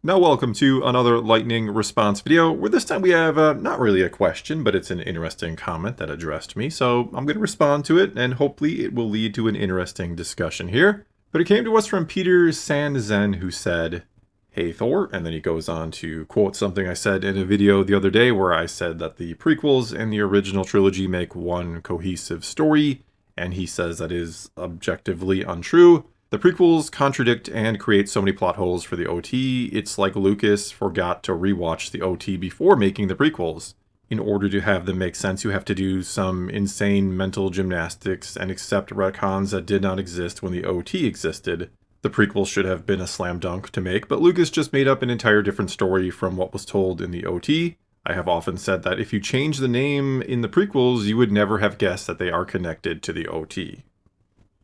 Now welcome to another lightning response video, where this time we have not really a question, but it's an interesting comment that addressed me, so I'm going to respond to it, and hopefully it will lead to an interesting discussion here. But it came to us from Peter Sanzen, who said, "Hey Thor," and then he goes on to quote something I said in a video the other day where I said that the prequels and the original trilogy make one cohesive story, and he says that is objectively untrue. The prequels contradict and create so many plot holes for the OT, it's like Lucas forgot to rewatch the OT before making the prequels. In order to have them make sense, you have to do some insane mental gymnastics and accept retcons that did not exist when the OT existed. The prequels should have been a slam dunk to make, but Lucas just made up an entire different story from what was told in the OT. I have often said that if you change the name in the prequels, you would never have guessed that they are connected to the OT.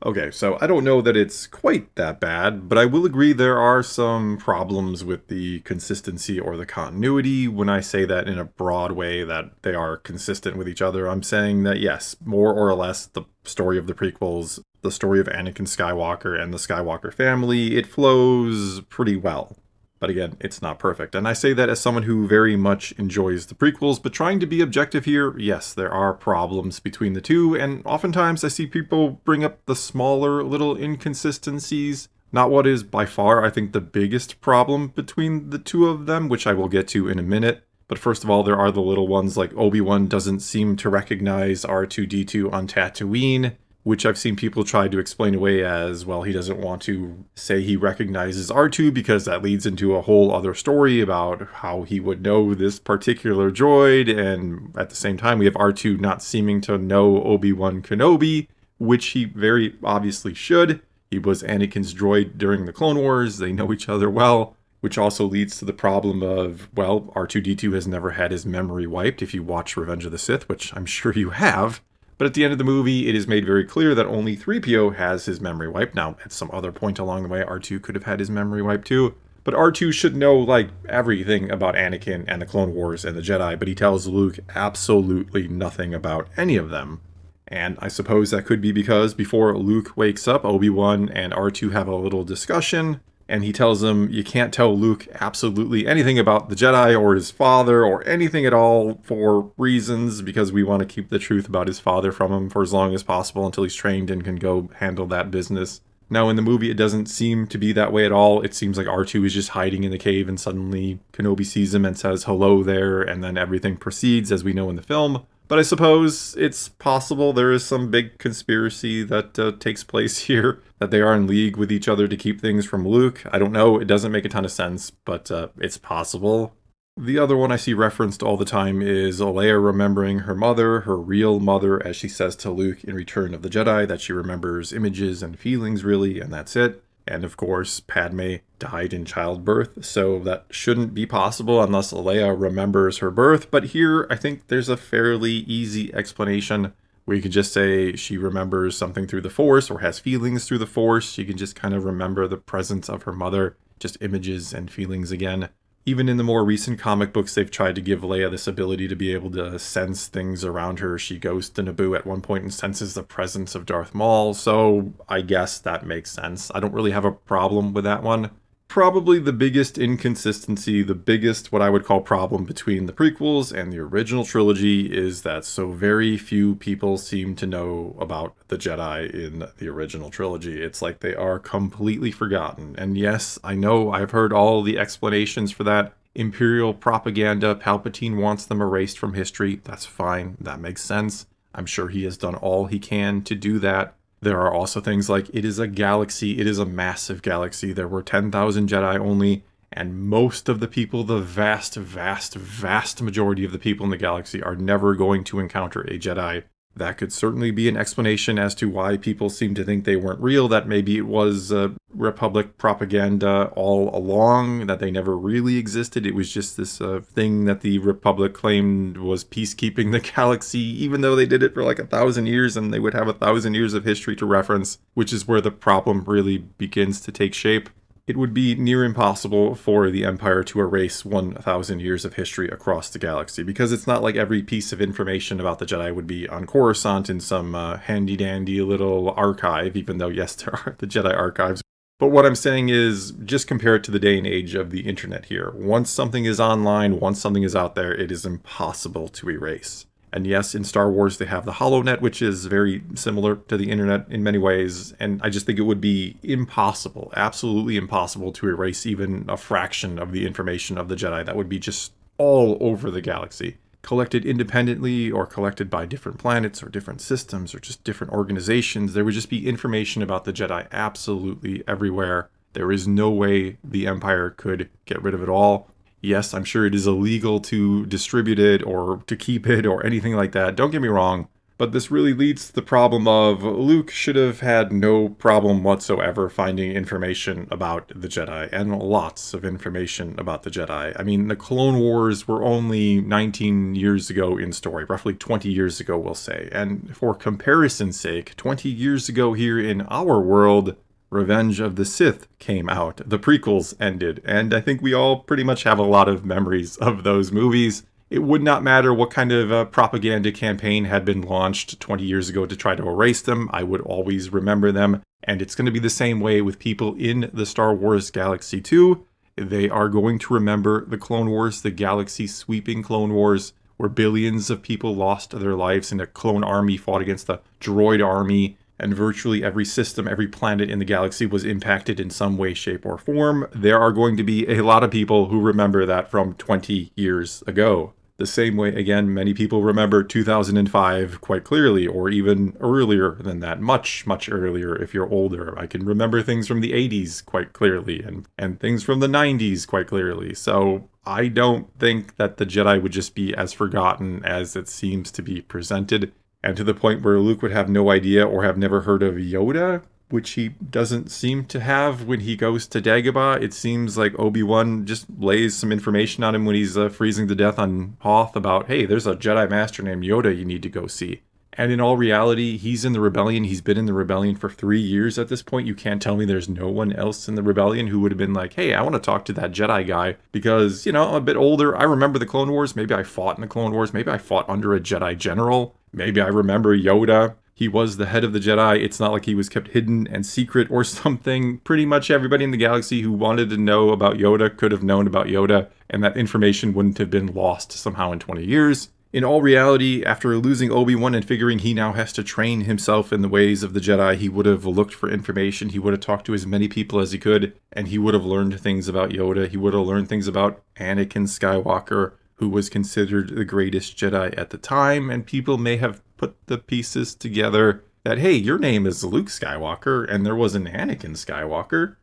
Okay, so I don't know that it's quite that bad, but I will agree there are some problems with the consistency or the continuity. When I say that in a broad way that they are consistent with each other, I'm saying that yes, more or less the story of the prequels, the story of Anakin Skywalker and the Skywalker family, it flows pretty well. But again, it's not perfect. And I say that as someone who very much enjoys the prequels, but trying to be objective here, yes, there are problems between the two, and oftentimes I see people bring up the smaller little inconsistencies, not what is by far, I think, the biggest problem between the two of them, which I will get to in a minute. But first of all, there are the little ones like Obi-Wan doesn't seem to recognize R2-D2 on Tatooine, which I've seen people try to explain away as, well, he doesn't want to say he recognizes R2 because that leads into a whole other story about how he would know this particular droid, and at the same time we have R2 not seeming to know Obi-Wan Kenobi, which he very obviously should. He was Anakin's droid during the Clone Wars, they know each other well, which also leads to the problem of, well, R2-D2 has never had his memory wiped if you watch Revenge of the Sith, which I'm sure you have. But at the end of the movie, it is made very clear that only 3PO has his memory wiped. Now, at some other point along the way, R2 could have had his memory wiped too. But R2 should know, like, everything about Anakin and the Clone Wars and the Jedi, but he tells Luke absolutely nothing about any of them. And I suppose that could be because before Luke wakes up, Obi-Wan and R2 have a little discussion, and he tells him you can't tell Luke absolutely anything about the Jedi or his father or anything at all for reasons, because we want to keep the truth about his father from him for as long as possible until he's trained and can go handle that business. Now in the movie it doesn't seem to be that way at all. It seems like R2 is just hiding in the cave and suddenly Kenobi sees him and says hello there, and then everything proceeds as we know in the film. But I suppose it's possible there is some big conspiracy that takes place here, that they are in league with each other to keep things from Luke. I don't know, it doesn't make a ton of sense, but it's possible. The other one I see referenced all the time is Leia remembering her mother, her real mother, as she says to Luke in Return of the Jedi, that she remembers images and feelings really, and that's it. And of course, Padme died in childbirth, so that shouldn't be possible unless Leia remembers her birth. But here, I think there's a fairly easy explanation where you could just say she remembers something through the Force or has feelings through the Force. She can just kind of remember the presence of her mother, just images and feelings again. Even in the more recent comic books, they've tried to give Leia this ability to be able to sense things around her. She goes to Naboo at one point and senses the presence of Darth Maul, so I guess that makes sense. I don't really have a problem with that one. Probably the biggest inconsistency, the biggest what I would call problem between the prequels and the original trilogy is that so very few people seem to know about the Jedi in the original trilogy. It's like they are completely forgotten. And yes, I know I've heard all the explanations for that. Imperial propaganda, Palpatine wants them erased from history. That's fine, that makes sense. I'm sure he has done all he can to do that. There are also things like it is a galaxy, it is a massive galaxy. There were 10,000 Jedi only, and most of the people, the vast, vast, vast majority of the people in the galaxy are never going to encounter a Jedi. That could certainly be an explanation as to why people seem to think they weren't real, that maybe it was Republic propaganda all along, that they never really existed. It was just this thing that the Republic claimed was peacekeeping the galaxy, even though they did it for like 1,000 years and they would have 1,000 years of history to reference, which is where the problem really begins to take shape. It would be near impossible for the Empire to erase 1,000 years of history across the galaxy, because it's not like every piece of information about the Jedi would be on Coruscant in some handy-dandy little archive, even though, yes, there are the Jedi archives. But what I'm saying is just compare it to the day and age of the internet here. Once something is online, once something is out there, it is impossible to erase. And yes, in Star Wars, they have the HoloNet, which is very similar to the internet in many ways. And I just think it would be impossible, absolutely impossible to erase even a fraction of the information of the Jedi. That would be just all over the galaxy. Collected independently or collected by different planets or different systems or just different organizations. There would just be information about the Jedi absolutely everywhere. There is no way the Empire could get rid of it all. Yes, I'm sure it is illegal to distribute it or to keep it or anything like that. Don't get me wrong. But this really leads to the problem of Luke should have had no problem whatsoever finding information about the Jedi, and lots of information about the Jedi. I mean, the Clone Wars were only 19 years ago in story, roughly 20 years ago, we'll say. And for comparison's sake, 20 years ago here in our world, Revenge of the Sith came out. The prequels ended, and I think we all pretty much have a lot of memories of those movies. It would not matter what kind of propaganda campaign had been launched 20 years ago to try to erase them. I would always remember them. And it's going to be the same way with people in the Star Wars galaxy too. They are going to remember the Clone Wars, the galaxy-sweeping Clone Wars, where billions of people lost their lives and a clone army fought against the droid army. And virtually every system, every planet in the galaxy was impacted in some way, shape, or form. There are going to be a lot of people who remember that from 20 years ago. The same way, again, many people remember 2005 quite clearly, or even earlier than that, much, much earlier if you're older. I can remember things from the 80s quite clearly, and things from the 90s quite clearly. So I don't think that the Jedi would just be as forgotten as it seems to be presented. And to the point where Luke would have no idea or have never heard of Yoda, which he doesn't seem to have when he goes to Dagobah. It seems like Obi-Wan just lays some information on him when he's freezing to death on Hoth about, hey, there's a Jedi Master named Yoda you need to go see. And in all reality, he's in the rebellion. He's been in the rebellion for 3 years at this point. You can't tell me there's no one else in the rebellion who would have been like, hey, I want to talk to that Jedi guy because, I'm a bit older. I remember the Clone Wars. Maybe I fought in the Clone Wars. Maybe I fought under a Jedi general. Maybe I remember Yoda. He was the head of the Jedi. It's not like he was kept hidden and secret or something. Pretty much everybody in the galaxy who wanted to know about Yoda could have known about Yoda, and that information wouldn't have been lost somehow in 20 years. In all reality, after losing Obi-Wan and figuring he now has to train himself in the ways of the Jedi, he would have looked for information, he would have talked to as many people as he could, and he would have learned things about Yoda, he would have learned things about Anakin Skywalker, who was considered the greatest Jedi at the time, and people may have put the pieces together that, hey, your name is Luke Skywalker, and there was an Anakin Skywalker.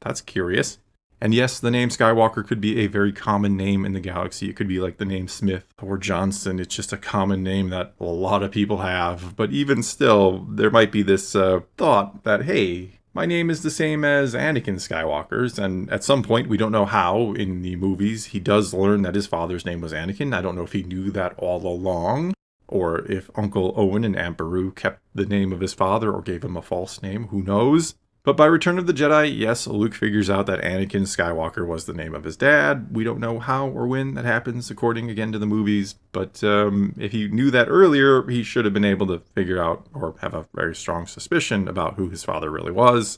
That's curious. And yes, the name Skywalker could be a very common name in the galaxy. It could be like the name Smith or Johnson. It's just a common name that a lot of people have. But even still, there might be this thought that, hey, my name is the same as Anakin Skywalker's. And at some point, we don't know how in the movies, he does learn that his father's name was Anakin. I don't know if he knew that all along, or if Uncle Owen and Aunt Beru kept the name of his father or gave him a false name. Who knows? But by Return of the Jedi, yes, Luke figures out that Anakin Skywalker was the name of his dad. We don't know how or when that happens, according again to the movies. But if he knew that earlier, he should have been able to figure out or have a very strong suspicion about who his father really was.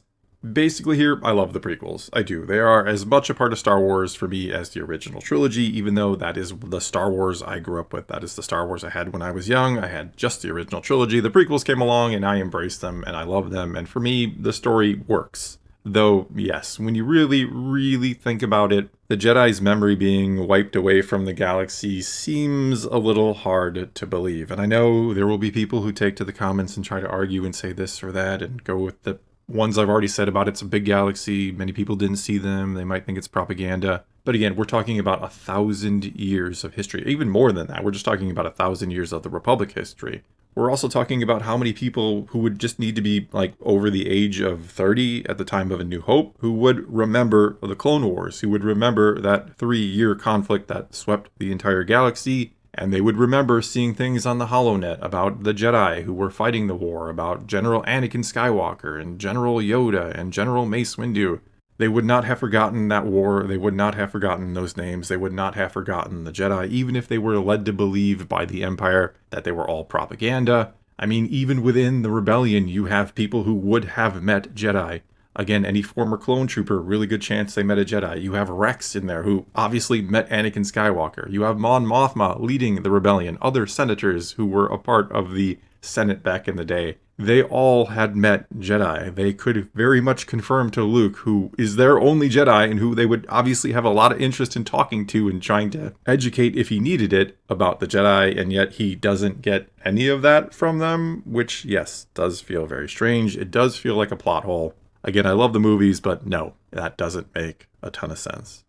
Basically here, I love the prequels. I do. They are as much a part of Star Wars for me as the original trilogy, even though that is the Star Wars I grew up with. That is the Star Wars I had when I was young. I had just the original trilogy. The prequels came along and I embraced them and I love them. And for me, the story works. Though, yes, when you really, really think about it, the Jedi's memory being wiped away from the galaxy seems a little hard to believe. And I know there will be people who take to the comments and try to argue and say this or that and go with the ones I've already said about it's a big galaxy. Many people didn't see them. They might think it's propaganda. But again, we're talking about 1,000 years of history. Even more than that. We're just talking about 1,000 years of the Republic history. We're also talking about how many people who would just need to be like over the age of 30 at the time of A New Hope, who would remember the Clone Wars, who would remember that 3-year conflict that swept the entire galaxy. And they would remember seeing things on the HoloNet about the Jedi who were fighting the war, about General Anakin Skywalker and General Yoda and General Mace Windu. They would not have forgotten that war. They would not have forgotten those names. They would not have forgotten the Jedi, even if they were led to believe by the Empire that they were all propaganda. I mean, even within the rebellion, you have people who would have met Jedi, Again, any former clone trooper, really good chance they met a Jedi. You have Rex in there, who obviously met Anakin Skywalker. You have Mon Mothma leading the rebellion, other senators who were a part of the Senate back in the day. They all had met Jedi. They could very much confirm to Luke, who is their only Jedi and who they would obviously have a lot of interest in talking to and trying to educate if he needed it about the Jedi, and yet he doesn't get any of that from them, which, yes, does feel very strange. It does feel like a plot hole. Again, I love the movies, but no, that doesn't make a ton of sense.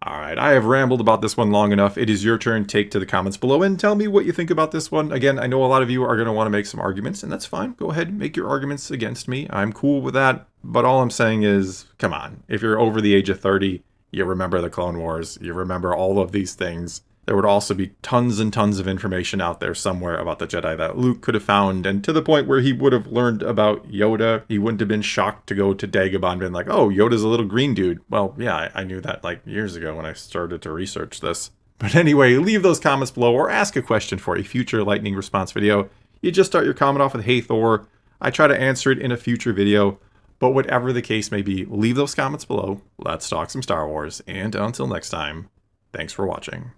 Alright, I have rambled about this one long enough. It is your turn. Take to the comments below and tell me what you think about this one. Again, I know a lot of you are going to want to make some arguments, and that's fine. Go ahead and make your arguments against me. I'm cool with that. But all I'm saying is, come on. If you're over the age of 30, you remember the Clone Wars. You remember all of these things. There would also be tons and tons of information out there somewhere about the Jedi that Luke could have found, and to the point where he would have learned about Yoda. He wouldn't have been shocked to go to Dagobah and been like, oh, Yoda's a little green dude. Well, yeah, I knew that like years ago when I started to research this. But anyway, leave those comments below or ask a question for a future lightning response video. You just start your comment off with, hey Thor. I try to answer it in a future video. But whatever the case may be, leave those comments below. Let's talk some Star Wars. And until next time, thanks for watching.